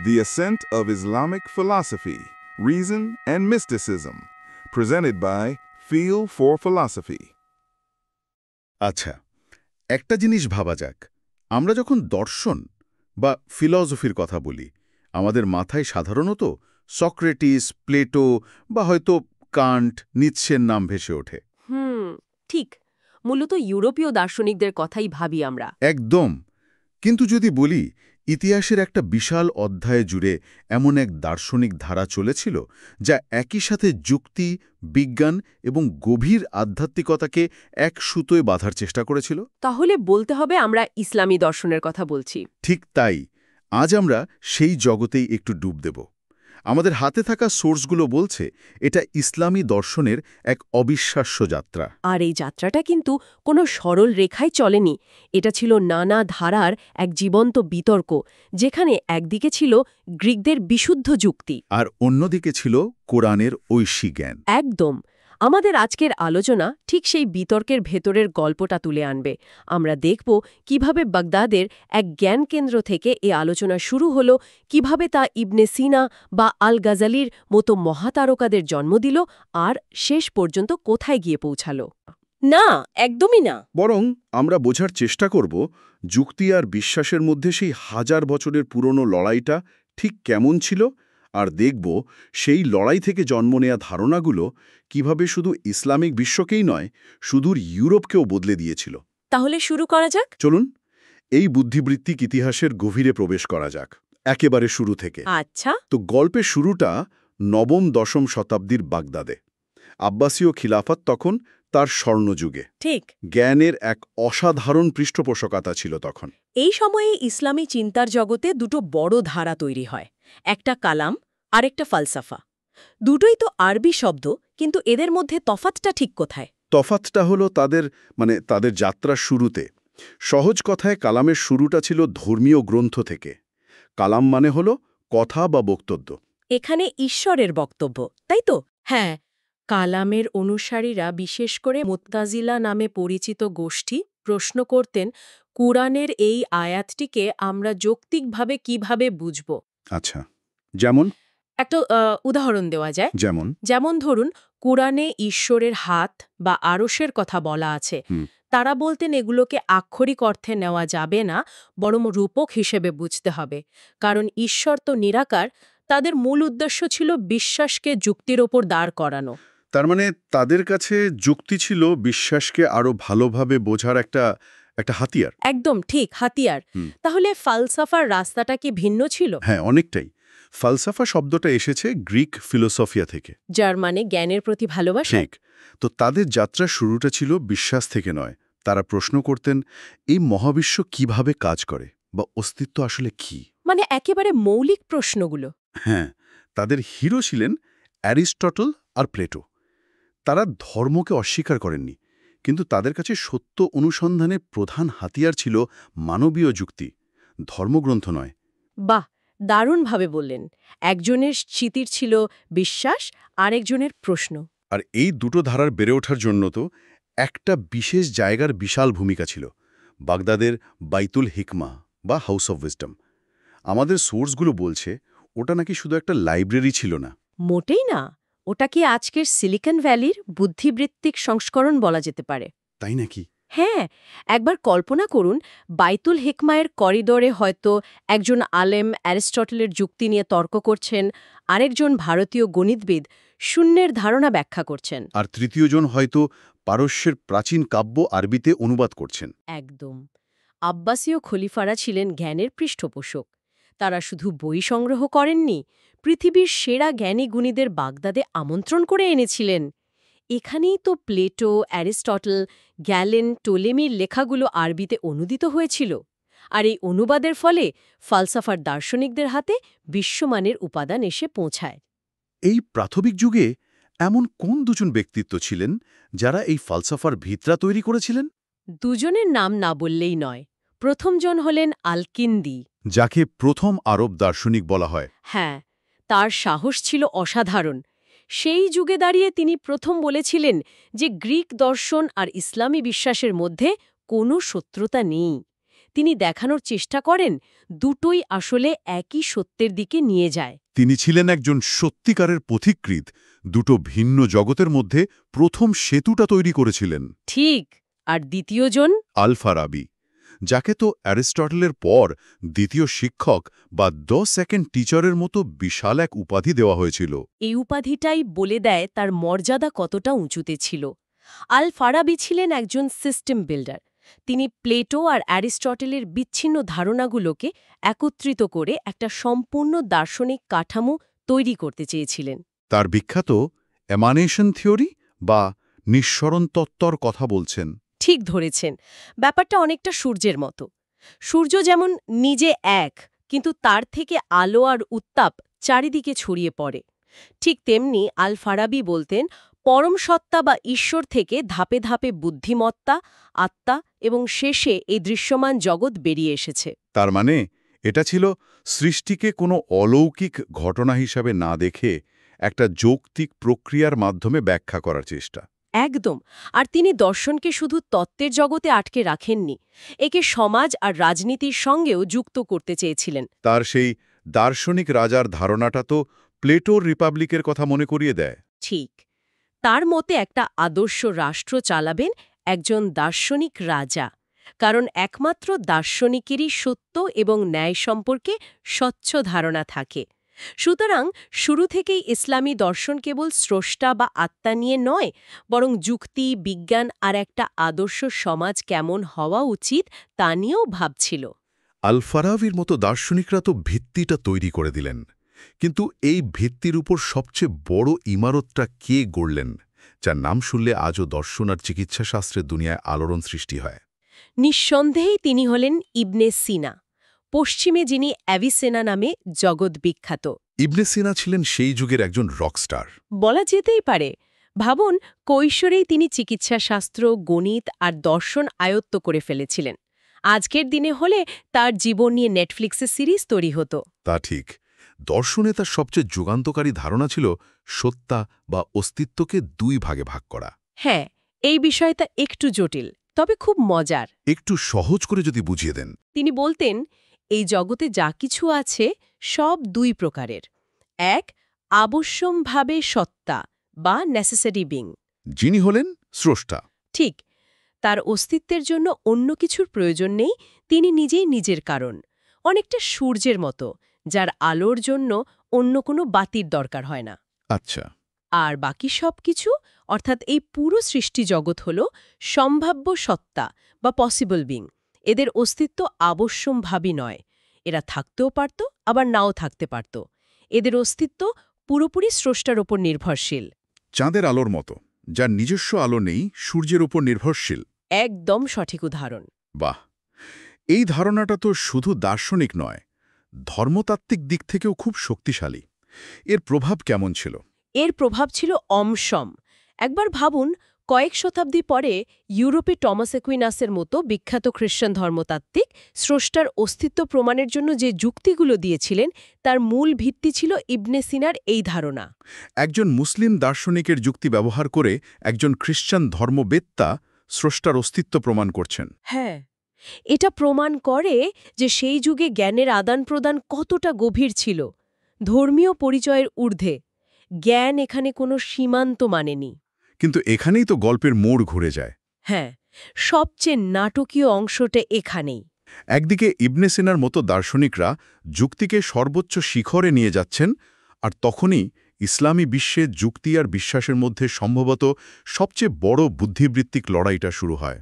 The Ascent of Islamic Philosophy, Reason and Mysticism, presented by Feel for Philosophy. আচ্ছা, একটা জিনিস ভাবা যাক। আমরা যখন দর্শন বা ফিলসফির কথা বলি, আমাদের মাথায় সাধারণত সক্রেটিস, প্লেটো বা হয়তো কান্ট, নিৎসের নাম ভেসে ওঠে। ঠিক। মূলত ইউরোপীয় দার্শনিকদের কথাই ভাবি আমরা। একদম। কিন্তু যদি বলি ইতিহাসের একটা বিশাল অধ্যায় জুড়ে এমন এক দার্শনিক ধারা চলেছিল যা একই সাথে যুক্তি, বিজ্ঞান এবং গভীর আধ্যাত্মিকতাকে এক সুতোয় বাঁধার চেষ্টা করেছিল, তাহলে বলতে হবে আমরা ইসলামী দর্শনের কথা বলছি। ঠিক তাই। আজ আমরা সেই জগতেই একটু ডুব দেব। আমাদের হাতে থাকা সোর্সগুলো বলছে এটা ইসলামী দর্শনের এক অবিশ্বাস্য যাত্রা। আর এই যাত্রাটা কিন্তু কোনো সরল রেখায় চলেনি। এটা ছিল নানা ধারার এক জীবন্ত বিতর্ক, যেখানে একদিকে ছিল গ্রিকদের বিশুদ্ধ যুক্তি আর অন্যদিকে ছিল কোরআনের ঐশী জ্ঞান। একদম। আমাদের আজকের আলোচনা ঠিক সেই বিতর্কের ভেতরের গল্পটা তুলে আনবে। আমরা দেখব কিভাবে বাগদাদের এক জ্ঞান কেন্দ্র থেকে এ আলোচনা শুরু হলো, কিভাবে তা ইবনে সিনা বা আল গাজালির মতো মহাতারকাদের জন্ম দিল, আর শেষ পর্যন্ত কোথায় গিয়ে পৌঁছালো। না, একদমই না। বরং আমরা বোঝার চেষ্টা করব যুক্তি আর বিশ্বাসের মধ্যে সেই হাজার বছরের পুরনো লড়াইটা ঠিক কেমন ছিল, আর দেখব সেই লড়াই থেকে জন্ম নেয়া ধারণাগুলো কিভাবে শুধু ইসলামিক বিশ্বকেই নয়, সুদূর ইউরোপকেও বদলে দিয়েছিল। তাহলে শুরু করা যাক। চলুন এই বুদ্ধিবৃত্তিক ইতিহাসের গভীরে প্রবেশ করা যাক, একেবারে শুরু থেকে। আচ্ছা। তো গল্পের শুরুটা নবম-দশম শতাব্দীর বাগদাদে। আব্বাসীয় খিলাফত তখন তার স্বর্ণযুগে। ঠিক। জ্ঞানের এক অসাধারণ পৃষ্ঠপোষকতা ছিল তখন। এই সময়ে ইসলামী চিন্তার জগতে দুটো বড় ধারা তৈরি হয়, একটা কালাম আর একটা ফালসাফা। দুটোই তো আরবি শব্দ, কিন্তু এদের মধ্যে তফাৎটা ঠিক কোথায়? তফাৎটা হলো তাদের যাত্রার শুরুতে। সহজ কথায় কালামের শুরুটা ছিল ধর্মীয় গ্রন্থ থেকে। কালাম মানে হলো কথা বা বক্তব্য। এখানে ঈশ্বরের বক্তব্য, তাই তো? হ্যাঁ। কালামের অনুসারীরা, বিশেষ করে মুতাজিলা নামে পরিচিত গোষ্ঠী, প্রশ্ন করতেন কুরআনের এই আয়াতটিকে আমরা যৌক্তিকভাবে কিভাবে বুঝব। আচ্ছা, যেমন একটা উদাহরণ দেওয়া যায়। যেমন ধরুন, কুরআনে ঈশ্বরের হাত বা আরশের কথা বলা আছে। তারা বলতেন এগুলোকে আক্ষরিক অর্থে নেওয়া যাবে না, বরং রূপক হিসেবে বুঝতে হবে, কারণ ঈশ্বর তো নিরাকার। তাদের মূল উদ্দেশ্য ছিল বিশ্বাসকে যুক্তির ওপর দাঁড় করানো। তার মানে তাদের কাছে যুক্তি ছিল বিশ্বাসকে আরো ভালোভাবে বোঝার একটা হাতিয়ার। একদম ঠিক, হাতিয়ার। তাহলে ফালসাফার রাস্তাটা কি ভিন্ন ছিল? হ্যাঁ, অনেকটাই। ফালসাফা শব্দটা এসেছে গ্রিক ফিলোসফিয়া থেকে, যার মানে জ্ঞানের প্রতি ভালোবাসা। ঠিক। তো তাদের যাত্রার শুরুটা ছিল বিশ্বাস থেকে নয়। তারা প্রশ্ন করতেন এই মহাবিশ্ব কিভাবে কাজ করে, বা অস্তিত্ব আসলে কি। মানে একেবারে মৌলিক প্রশ্নগুলো। হ্যাঁ, তাদের হিরো ছিলেন অ্যারিস্টটল আর প্লেটো। তারা ধর্মকে অস্বীকার করেননি, কিন্তু তাদের কাছে সত্য অনুসন্ধানের প্রধান হাতিয়ার ছিল মানবীয় যুক্তি, ধর্মগ্রন্থ নয়। বাহ, দারুণভাবে বললেন। একজনের স্মৃতির ছিল বিশ্বাস, আরেকজনের প্রশ্ন। আর এই দুটো ধারার বেড়ে ওঠার জন্য তো একটা বিশেষ জায়গার বিশাল ভূমিকা ছিল, বাগদাদের বাইতুল হিকমা বা হাউস অব উইজডম। আমাদের সোর্সগুলো বলছে ওটা নাকি শুধু একটা লাইব্রেরি ছিল না। মোটেই না। ওটা কি আজকের সিলিকন ভ্যালির বুদ্ধিবৃত্তিক সংস্করণ বলা যেতে পারে। তাই নাকি? হ্যাঁ, একবার কল্পনা করুন, বাইতুল হিকমায়ের করিডোরে হয়তো একজন আলেম অ্যারিস্টটলের যুক্তি নিয়ে তর্ক করছেন, আরেকজন ভারতীয় গণিতবিদ শূন্যের ধারণা ব্যাখ্যা করছেন, আর তৃতীয়জন হয়তো পারস্যের প্রাচীন কাব্য আরবিতে অনুবাদ করছেন। একদম। আব্বাসীয় খলিফারা ছিলেন জ্ঞানের পৃষ্ঠপোষক। তারা শুধু বই সংগ্রহ করেননি, পৃথিবীর সেরা জ্ঞানী গুণীদের বাগদাদে আমন্ত্রণ করে এনেছিলেন। এখানেই তো প্লেটো, অ্যারিস্টটল, গ্যালেন, টোলেমির লেখাগুলো আরবিতে অনুদিত হয়েছিল। আর এই অনুবাদের ফলে ফালসাফার দার্শনিকদের হাতে বিশ্বমানের উপাদান এসে পৌঁছায়। এই প্রাথমিক যুগে এমন কোন দুজন ব্যক্তিত্ব ছিলেন যারা এই ফালসাফার ভিতরা তৈরি করেছিলেন? দুজনের নাম না বললেই নয়। প্রথমজন হলেন আল-কিন্দি, যাকে প্রথম আরব দার্শনিক বলা হয়। হ্যাঁ, তার সাহস ছিল অসাধারণ। সেই যুগে দাঁড়িয়ে তিনি প্রথম বলেছিলেন যে গ্রিক দর্শন আর ইসলামী বিশ্বাসের মধ্যে কোনো শত্রুতা নেই। তিনি দেখানোর চেষ্টা করেন দুটোই আসলে একই সত্যের দিকে নিয়ে যায়। তিনি ছিলেন একজন সত্যিকারের পথিকৃৎ, দুটো ভিন্ন জগতের মধ্যে প্রথম সেতুটা তৈরি করেছিলেন। ঠিক। আর দ্বিতীয়জন? আল-ফারাবি, যাকে তো অ্যারিস্টটলের পর দ্বিতীয় শিক্ষক বা সেকেন্ড টিচারের মতো বিশাল এক উপাধি দেওয়া হয়েছিল। এই উপাধিটাই বলে দেয় তার মর্যাদা কতটা উঁচুতে ছিল। আল-ফারাবি ছিলেন একজন সিস্টেম বিল্ডার। তিনি প্লেটো আর অ্যারিস্টটলের বিচ্ছিন্ন ধারণাগুলোকে একত্রিত করে একটা সম্পূর্ণ দার্শনিক কাঠামো তৈরি করতে চেয়েছিলেন। তার বিখ্যাত এমানেশন থিওরি বা নিঃসরণ তত্ত্বর কথা বলছেন। ঠিক ধরেছেন, ব্যাপারটা অনেকটা সূর্যের মতো। সূর্য যেমন নিজে এক, কিন্তু তার থেকে আলো আর উত্তাপ চারিদিকে ছড়িয়ে পড়ে, ঠিক তেমনি আল-ফারাবি বলতেন পরম সত্তা বা ঈশ্বর থেকে ধাপে ধাপে বুদ্ধিমত্তা, আত্মা এবং শেষে এই দৃশ্যমান জগৎ বেরিয়ে এসেছে। তার মানে এটা ছিল সৃষ্টিকে কোনো অলৌকিক ঘটনা হিসাবে না দেখে একটা যৌক্তিক প্রক্রিয়ার মাধ্যমে ব্যাখ্যা করার চেষ্টা। একদম। আর তিনি দর্শনকে শুধু তত্ত্বের জগতে আটকে রাখেননি, একে সমাজ আর রাজনীতির সঙ্গেও যুক্ত করতে চেয়েছিলেন। তার সেই দার্শনিক রাজার ধারণাটা তো প্লেটোর রিপাবলিকের কথা মনে করিয়ে দেয়। ঠিক। তার মতে একটা আদর্শ রাষ্ট্র চালাবেন একজন দার্শনিক রাজা, কারণ একমাত্র দার্শনিকেরই সত্য এবং ন্যায় সম্পর্কে স্বচ্ছ ধারণা থাকে। সুতরাং শুরু থেকেই ইসলামী দর্শন কেবল স্রষ্টা বা আত্মা নিয়ে নয়, বরং যুক্তি, বিজ্ঞান আর একটা আদর্শ সমাজ কেমন হওয়া উচিত তা নিয়েও ভাবছিল। আল-ফারাবির মতো দার্শনিকরা তো ভিত্তিটা তৈরি করে দিলেন, কিন্তু এই ভিত্তির উপর সবচেয়ে বড় ইমারতটা কে গড়লেন, যার নাম শুনলে আজও দর্শন আর চিকিৎসাশাস্ত্রের দুনিয়ায় আলোড়ন সৃষ্টি হয়? নিঃসন্দেহেই তিনি হলেন ইবনে সিনা, পশ্চিমে যিনি অ্যাভিসেনা নামে জগৎ বিখ্যাত। ইবনে সিনা ছিলেন সেই যুগের একজন রকস্টার। বলা যেতেই পারে। ভাবুন, কৈশোরেই তিনি চিকিৎসাশাস্ত্র, গণিত আর দর্শন আয়ত্ত করে ফেলেছিলেন। আজকের দিনে হলে তার জীবন নিয়ে নেটফ্লিক্সে সিরিজ তৈরি হতো। তা ঠিক। দর্শনে তার সবচেয়ে যুগান্তকারী ধারণা ছিল সত্তা বা অস্তিত্বকে দুই ভাগে ভাগ করা। হ্যাঁ, এই বিষয়টা একটু জটিল, তবে খুব মজার। একটু সহজ করে যদি বুঝিয়ে দেন। তিনি বলতেন, এই জগতে যা কিছু আছে সব দুই প্রকারের। এক, আবশ্যমভাবে সত্তা বা নেসেসারি বিং। যিনি হলেন স্রষ্টা। ঠিক। তার অস্তিত্বের জন্য অন্য কিছুর প্রয়োজন নেই, তিনি নিজেই নিজের কারণ। অনেকটা সূর্যের মতো, যার আলোর জন্য অন্য কোনো বাতির দরকার হয় না। আচ্ছা। আর বাকি সব কিছু, অর্থাৎ এই পুরো সৃষ্টি জগৎ হল সম্ভাব্য সত্তা বা পসিবল বিং। এদের অস্তিত্ব আবশ্যমভাবী নয়। এরা থাকতেও পারত, আবার নাও থাকতে পারত। এদের অস্তিত্ব পুরোপুরি স্রষ্টার ওপর নির্ভরশীল। চাঁদের আলোর মতো, যার নিজস্ব আলো নেই, সূর্যের উপর নির্ভরশীল। একদম সঠিক উদাহরণ। বাহ! এই ধারণাটা তো শুধু দার্শনিক নয়, ধর্মতাত্ত্বিক দিক থেকেও খুব শক্তিশালী। এর প্রভাব কেমন ছিল? এর প্রভাব ছিল অমসম। একবার ভাবুন, কয়েক শতাব্দী পরে ইউরোপে টমাস অ্যাকুইনাসের মতো বিখ্যাত খ্রিস্টান ধর্মতাত্ত্বিক স্রষ্টার অস্তিত্ব প্রমাণের জন্য যে যুক্তিগুলো দিয়েছিলেন, তার মূল ভিত্তি ছিল ইবনে সিনার এই ধারণা। একজন মুসলিম দার্শনিকের যুক্তি ব্যবহার করে একজন খ্রিস্টান ধর্মবেত্তা স্রষ্টার অস্তিত্ব প্রমাণ করছেন। হ্যাঁ, এটা প্রমাণ করে যে সেই যুগে জ্ঞানের আদান-প্রদান কতটা গভীর ছিল। ধর্মীয় পরিচয়ের ঊর্ধ্বে জ্ঞান এখানে কোনো সীমান্ত মানেনি। কিন্তু এখানেই তো গল্পের মোড় ঘুরে যায়। হ্যাঁ, সবচেয়ে নাটকীয় অংশটা এখানেই। একদিকে ইবনে সিনার মতো দার্শনিকরা যুক্তিকে সর্বোচ্চ শিখরে নিয়ে যাচ্ছেন, আর তখনই ইসলামী বিশ্বে যুক্তি আর বিশ্বাসের মধ্যে সম্ভবত সবচেয়ে বড় বুদ্ধিবৃত্তিক লড়াইটা শুরু হয়।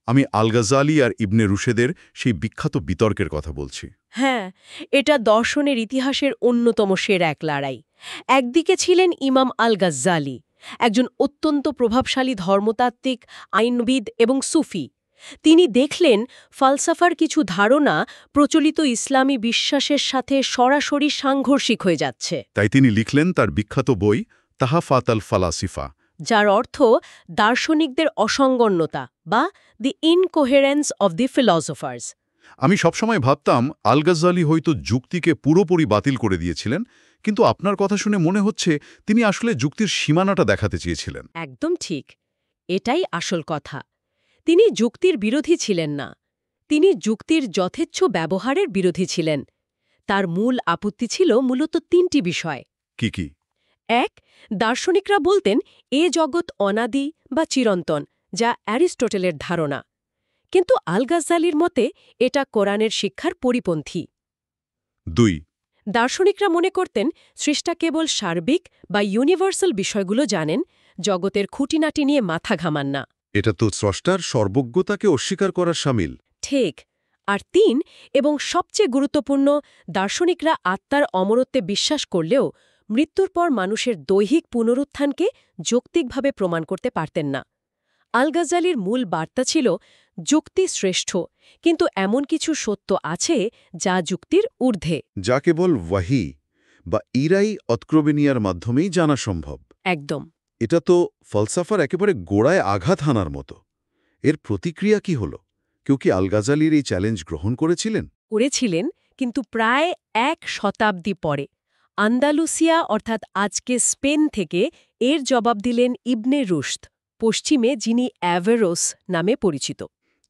আমি আল-গাজ্জালি আর ইবনে রুশেদের সেই বিখ্যাত বিতর্কের কথা বলছি। হ্যাঁ, এটা দর্শনের ইতিহাসের অন্যতম সেরা এক লড়াই। একদিকে ছিলেন ইমাম আল-গাজ্জালি, একজন অত্যন্ত প্রভাবশালী ধর্মতাত্ত্বিক, আইনবিদ এবং সুফি। তিনি দেখলেন ফালসাফার কিছু ধারণা প্রচলিত ইসলামী বিশ্বাসের সাথে সরাসরি সাংঘর্ষিক হয়ে যাচ্ছে। তাই তিনি লিখলেন তার বিখ্যাত বই তাহাফাত আল ফালাসিফা, যার অর্থ দার্শনিকদের অসঙ্গন্যতা বা দি ইনকোহেরেন্স অব দি ফিলসফার্স। আমি সবসময় ভাবতাম আল-গাজ্জালি হয়তো যুক্তিকে পুরোপুরি বাতিল করে দিয়েছিলেন, কিন্তু আপনার কথা শুনে মনে হচ্ছে তিনি আসলে যুক্তির সীমানাটা দেখাতে চেয়েছিলেন। একদম ঠিক। এটাই আসল কথা। তিনি যুক্তির বিরোধী ছিলেন না। তিনি যুক্তির যথেচ্ছ ব্যবহারের বিরোধী ছিলেন। তার মূল আপত্তি ছিল মূলত ৩টি বিষয়। কি কি? ১. দার্শনিকরা বলতেন এ জগৎ অনাদি বা চিরন্তন, যা অ্যারিস্টটলের ধারণা। কিন্তু আল-গাজ্জালির মতে এটা কোরআনের শিক্ষার পরিপন্থী। ২. দার্শনিকরা মনে করতেন স্রষ্টা কেবল সার্বিক বা ইউনিভার্সাল বিষয়গুলো জানেন, জগতের খুঁটিনাটি নিয়ে মাথা ঘামান না। এটা তো স্রষ্টার সর্বজ্ঞতাকে অস্বীকার করার শামিল। ঠিক। আর ৩. এবং সবচেয়ে গুরুত্বপূর্ণ, দার্শনিকরা আত্মার অমরত্বে বিশ্বাস করলেও মৃত্যুর পর মানুষের দৈহিক পুনরুত্থানকে যৌক্তিকভাবে প্রমাণ করতে পারতেন না। আল-গাজ্জালির মূল বার্তা ছিল যুক্তি শ্রেষ্ঠ, কিন্তু এমন কিছু সত্য আছে যা যুক্তির ঊর্ধ্বে। যা কেবল ওয়াহি বা ইরাই অৎক্রবেনিয়ার মাধ্যমেই জানা সম্ভব। একদম। এটা তো ফলসাফার একেবারে গোড়ায় আঘাত হানার মতো। এর প্রতিক্রিয়া কি হল? কেউ কি আল-গাজ্জালির এই চ্যালেঞ্জ গ্রহণ করেছিলেন? করেছিলেন, কিন্তু প্রায় ১ শতাব্দী পরে আন্দালুসিয়া অর্থাৎ আজকে স্পেন থেকে এর জবাব দিলেন ইবনে রুশদ, পশ্চিমে যিনি অ্যাভেরোস নামে পরিচিত।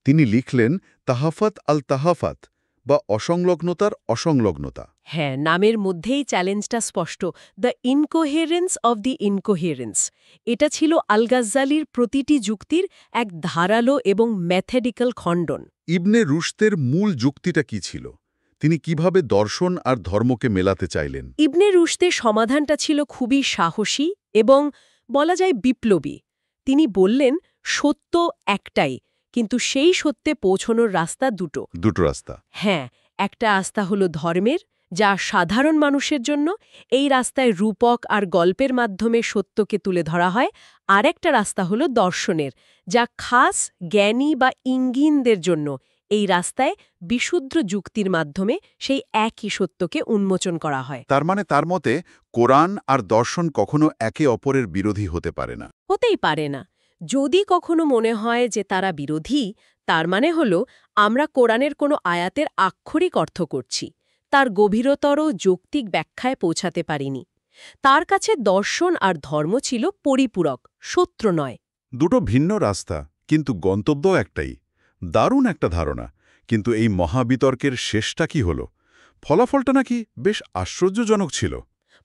তিনি লিখলেন তাহাফাত আল তাহাফাত বা অসংলগ্নতার অসংলগ্নতা। হ্যাঁ, নামের মধ্যেই চ্যালেঞ্জটা স্পষ্ট, দ্য ইনকোহেরেন্স অব দি ইনকোহেরেন্স। এটা ছিল আল-গাজ্জালির প্রতিটি যুক্তির এক ধারালো এবং ম্যাথেডিক্যাল খণ্ডন। ইবনে রুশদের মূল যুক্তিটা কি ছিল? তিনি কিভাবে দর্শন আর ধর্মকে মেলাতে চাইলেন? ইবনে রুশদের সমাধানটা ছিল খুবই সাহসী এবং বলা যায় বিপ্লবী। তিনি বললেন সত্য একটাই, কিন্তু সেই সত্যে পৌঁছনোর রাস্তা দুটো রাস্তা। হ্যাঁ, একটা রাস্তা হলো ধর্মের, যা সাধারণ মানুষের জন্য, এই রাস্তায় রূপক আর গল্পের মাধ্যমে সত্যকে তুলে ধরা হয়। আর একটা রাস্তা হলো দর্শনের, যা খাস জ্ঞানী বা ইঙ্গিনদের জন্য, এই রাস্তায় বিশুদ্ধ যুক্তির মাধ্যমে সেই একই সত্যকে উন্মোচন করা হয়। তার মানে তার মতে কোরআন আর দর্শন কখনো একে অপরের বিরোধী হতে পারে না। হতেই পারে না। যদি কখনো মনে হয় যে তারা বিরোধী, তার মানে হলো আমরা কোরআনের কোনো আয়াতের আক্ষরিক অর্থ করছি, তার গভীরতর যৌক্তিক ব্যাখ্যায় পৌঁছাতে পারিনি। তার কাছে দর্শন আর ধর্ম ছিল পরিপূরক, শত্রু নয়। দুটো ভিন্ন রাস্তা, কিন্তু গন্তব্য একটাই। দারুণ একটা ধারণা। কিন্তু এই মহাবিতর্কের শেষটা কি হলো? ফলাফলটা নাকি বেশ আশ্চর্যজনক ছিল।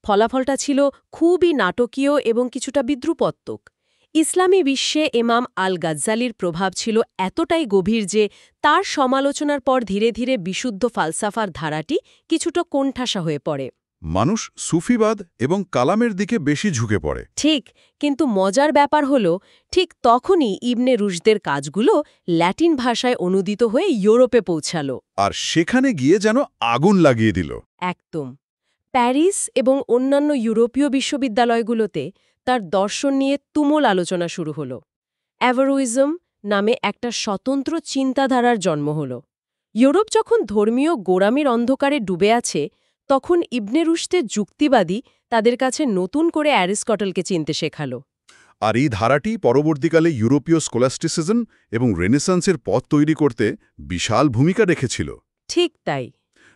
ফলাফলটা ছিল খুবই নাটকীয় এবং কিছুটা বিদ্রুপাত্মক। ইসলামী বিশ্বে ইমাম আল-গাজ্জালির প্রভাব ছিল এতটাই গভীর যে তার সমালোচনার পর ধীরে ধীরে বিশুদ্ধ ফালসাফার ধারাটি কিছুটা কোণঠাসা হয়ে পড়ে। মানুষ সুফিবাদ এবং কালামের দিকে বেশি ঝুঁকে পড়ে। ঠিক, কিন্তু মজার ব্যাপার হলো ঠিক তখনই ইবনে রুশদের কাজগুলো ল্যাটিন ভাষায় অনুদিত হয়ে ইউরোপে পৌঁছালো। আর সেখানে গিয়ে যেন আগুন লাগিয়ে দিল। একদম। প্যারিস এবং অন্যান্য ইউরোপীয় বিশ্ববিদ্যালয়গুলোতে তার দর্শন নিয়ে তুমুল আলোচনা শুরু হল। অ্যাভারোইজম নামে একটা স্বতন্ত্র চিন্তাধারার জন্ম হল। ইউরোপ যখন ধর্মীয় গোড়ামির অন্ধকারে ডুবে আছে, তখন ইবনে রুশদের যুক্তিবাদী তাদের কাছে নতুন করে অ্যারিস্টটলকে চিনতে শেখালো। আর এই ধারাটি পরবর্তীকালে ইউরোপীয় স্কলাস্টিসিজম এবং রেনেসান্সের পথ তৈরি করতে বিশাল ভূমিকা রেখেছিল। ঠিক তাই।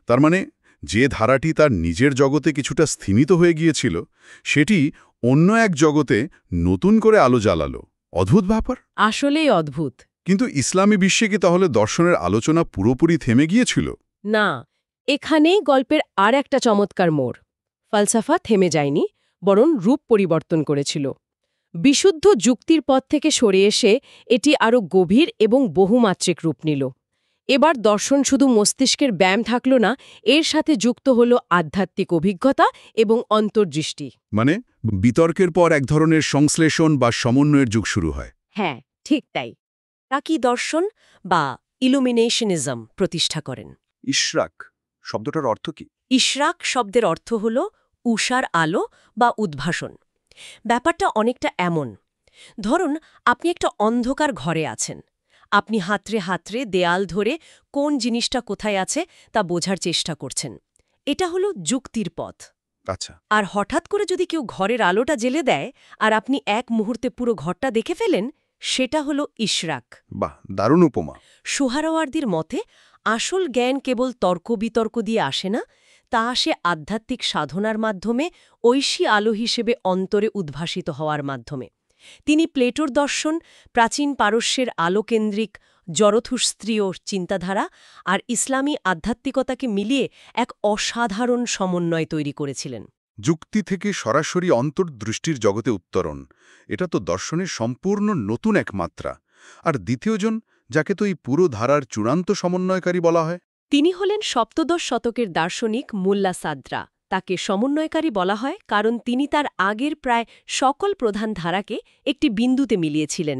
তার মানে যে ধারাটি তার নিজের জগতে কিছুটা স্থিমিত হয়ে গিয়েছিল, সেটি অন্য এক জগতে নতুন করে আলো জ্বালালো। অদ্ভুত ব্যাপার। আসলেই অদ্ভুত। কিন্তু ইসলামী বিশ্বে কি তাহলে দর্শনের আলোচনা পুরোপুরি থেমে গিয়েছিল? না, এখানেই গল্পের আর একটা চমৎকার মোড়। ফালসাফা থেমে যায়নি, বরং রূপ পরিবর্তন করেছিল। বিশুদ্ধ যুক্তির পথ থেকে সরে এসে এটি আরও গভীর এবং বহুমাত্রিক রূপ নিল। এবার দর্শন শুধু মস্তিষ্কের ব্যায়াম থাকল না, এর সাথে যুক্ত হল আধ্যাত্মিক অভিজ্ঞতা এবং অন্তর্দৃষ্টি। মানে বিতর্কের পর এক ধরনের সংশ্লেষণ বা সমন্বয়ের যুগ শুরু হয়। হ্যাঁ, ঠিক তাই। তাকি দর্শন বা ইলুমিনেশনিজম প্রতিষ্ঠা করেন। ইশরাক শব্দটার অর্থ কি? ইশরাক শব্দের অর্থ হল উষার আলো বা উদ্ভাসন। ব্যাপারটা অনেকটা এমন, ধরুন আপনি একটা অন্ধকার ঘরে আছেন। আপনি হাতড়ে হাতড়ে দেয়াল ধরে কোন জিনিসটা কোথায় আছে তা বোঝার চেষ্টা করছেন। এটা হলো যুক্তির পথ। আচ্ছা। আর হঠাৎ করে যদি কেউ ঘরের আলোটা জ্বেলে দেয় আর আপনি এক মুহূর্তে পুরো ঘরটা দেখে ফেলেন, সেটা হলো ইশরাক। বাহ, দারুণ উপমা। সোহরাওয়ার্দির মতে আসল জ্ঞান কেবল তর্ক বিতর্ক দিয়ে আসে না, তা আসে আধ্যাত্মিক সাধনার মাধ্যমে, ঐশী আলো হিসেবে অন্তরে উদ্ভাসিত হওয়ার মাধ্যমে। তিনি প্লেটোর দর্শন, প্রাচীন পারস্যের আলোকেন্দ্রিক জরথুস্ত্রীয় চিন্তাধারা আর ইসলামী আধ্যাত্মিকতাকে মিলিয়ে এক অসাধারণ সমন্বয় তৈরি করেছিলেন। যুক্তি থেকে সরাসরি অন্তর্দৃষ্টির জগতে উত্তরণ, এটা তো দর্শনের সম্পূর্ণ নতুন এক মাত্রা। আর দ্বিতীয়জন, যাকে তো এই পুরো ধারার চূড়ান্ত সমন্বয়কারী বলা হয়, তিনি হলেন সপ্তদশ শতকের দার্শনিক মুল্লা সাদ্রা। তাকে সমন্বয়কারী বলা হয় কারণ তিনি তার আগের প্রায় সকল প্রধান ধারাকে একটি বিন্দুতে মিলিয়েছিলেন।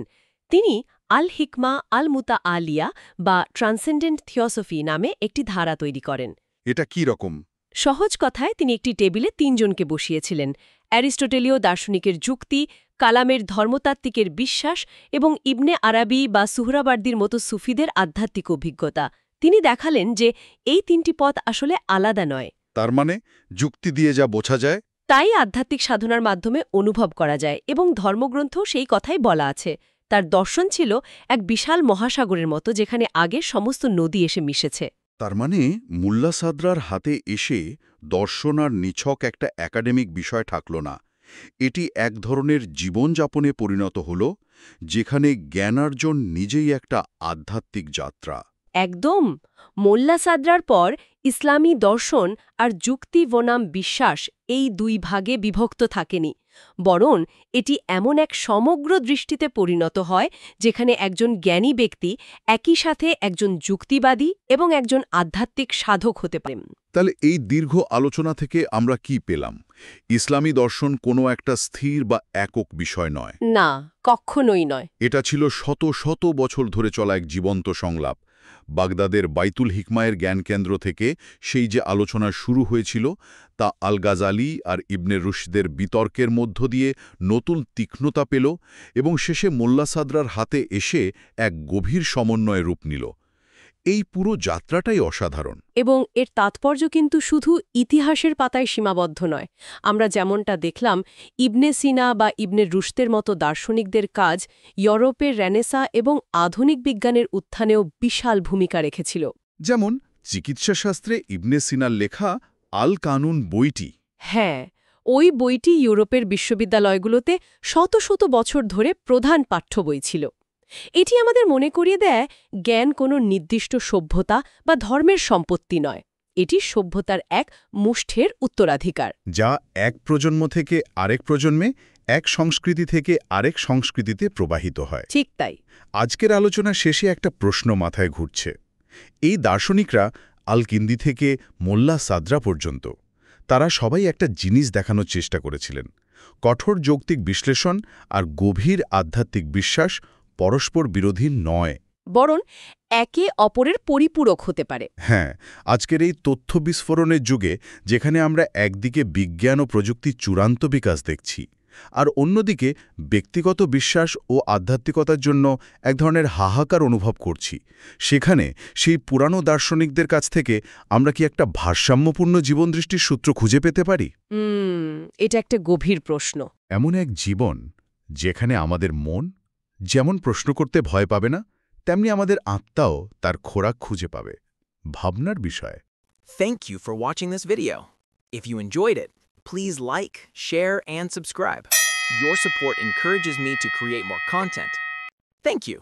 তিনি আল হিকমা আল মুতা আলিয়া বা ট্রান্সেন্ডেন্ট থিওসফি নামে একটি ধারা তৈরি করেন। এটা কি রকম? সহজ কথায় তিনি একটি টেবিলে তিনজনকে বসিয়েছিলেন: অ্যারিস্টোটেলীয় দার্শনিকের যুক্তি, কালামের ধর্মতাত্ত্বিকের বিশ্বাস এবং ইবনে আরাবি বা সুহরাবার্দির মতো সুফিদের আধ্যাত্মিক অভিজ্ঞতা। তিনি দেখালেন যে এই তিনটি পথ আসলে আলাদা নয়। তার মানে যুক্তি দিয়ে যা বোঝা যায়, তাই আধ্যাত্মিক সাধনার মাধ্যমে অনুভব করা যায়, এবং ধর্মগ্রন্থও সেই কথাই বলা আছে। তার দর্শন ছিল এক বিশাল মহাসাগরের মতো, যেখানে আগে সমস্ত নদী এসে মিশেছে। তার মানে মুল্লা সাদরার হাতে এসে দর্শন আর নিছক একটা একাডেমিক বিষয় থাকল না, এটি এক ধরনের জীবনযাপনে পরিণত হল, যেখানে জ্ঞানার্জন নিজেই একটা আধ্যাত্মিক যাত্রা। একদম। মোল্লা সাদরার পর ইসলামী দর্শন আর যুক্তি বনাম বিশ্বাস এই দুই ভাগে বিভক্ত থাকেনি, বরং এটি এমন এক সমগ্র দৃষ্টিতে পরিণত হয় যেখানে একজন জ্ঞানী ব্যক্তি একই সাথে একজন যুক্তিবাদী এবং একজন আধ্যাত্মিক সাধক হতে পারেন। তাহলে এই দীর্ঘ আলোচনা থেকে আমরা কি পেলাম? ইসলামী দর্শন কোনো একটা স্থির বা একক বিষয় নয়। না, কখনোই নয়। এটা ছিল শত শত বছর ধরে চলা এক জীবন্ত সংলাপ। বাগদাদের বাইতুল হিকমায়ের জ্ঞানকেন্দ্র থেকে সেই যে আলোচনা শুরু হয়েছিল, তা আল গাজালি আর ইবনে রুশদের বিতর্কের মধ্য দিয়ে নতুন তীক্ষ্ণতা পেল এবং শেষে মোল্লা সাদরার হাতে এসে এক গভীর সমন্বয়ে রূপ নিল। এই পুরো যাত্রাটাই অসাধারণ। এবং এর তাৎপর্য কিন্তু শুধু ইতিহাসের পাতায় সীমাবদ্ধ নয়। আমরা যেমনটা দেখলাম, ইবনে সিনা বা ইবনে রুশদের মতো দার্শনিকদের কাজ ইউরোপের রেনেসা এবং আধুনিক বিজ্ঞানের উত্থানেও বিশাল ভূমিকা রেখেছিল। যেমন চিকিৎসাশাস্ত্রে ইবনে সিনার লেখা আল কানুন বইটি। হ্যাঁ, ওই বইটি ইউরোপের বিশ্ববিদ্যালয়গুলোতে শত শত বছর ধরে প্রধান পাঠ্য বই ছিল। এটি আমাদের মনে করিয়ে দেয়, জ্ঞান কোনো নির্দিষ্ট সভ্যতা বা ধর্মের সম্পত্তি নয়, এটি সভ্যতার এক মুষ্ঠের উত্তরাধিকার, যা এক প্রজন্ম থেকে আরেক প্রজন্মে, এক সংস্কৃতি থেকে আরেক সংস্কৃতিতে প্রবাহিত হয়। ঠিক তাই। আজকের আলোচনা শেষে একটা প্রশ্ন মাথায় ঘুরছে। এই দার্শনিকরা আল-কিন্দি থেকে মোল্লা সাদরা পর্যন্ত, তারা সবাই একটা জিনিস দেখানোর চেষ্টা করেছিলেন: কঠোর যৌক্তিক বিশ্লেষণ আর গভীর আধ্যাত্মিক বিশ্বাস পরস্পর বিরোধী নয়, বরং একে অপরের পরিপূরক হতে পারে। হ্যাঁ, আজকের এই তথ্য বিস্ফোরণের যুগে, যেখানে আমরা একদিকে বিজ্ঞান ও প্রযুক্তির চূড়ান্ত বিকাশ দেখছি, আর অন্যদিকে ব্যক্তিগত বিশ্বাস ও আধ্যাত্মিকতার জন্য এক ধরনের হাহাকার অনুভব করছি, সেখানে সেই পুরানো দার্শনিকদের কাছ থেকে আমরা কি একটা ভারসাম্যপূর্ণ জীবনদৃষ্টির সূত্র খুঁজে পেতে পারি? এটা একটা গভীর প্রশ্ন। এমন এক জীবন যেখানে আমাদের মন যেমন প্রশ্ন করতে ভয় পাবে না, তেমনি আমাদের আত্মাও তার খোরাক খুঁজে পাবে। ভাবনার বিষয়। Thank you for watching this video. If you enjoyed it, please like, share, and subscribe. Your support encourages me to create more content. Thank you.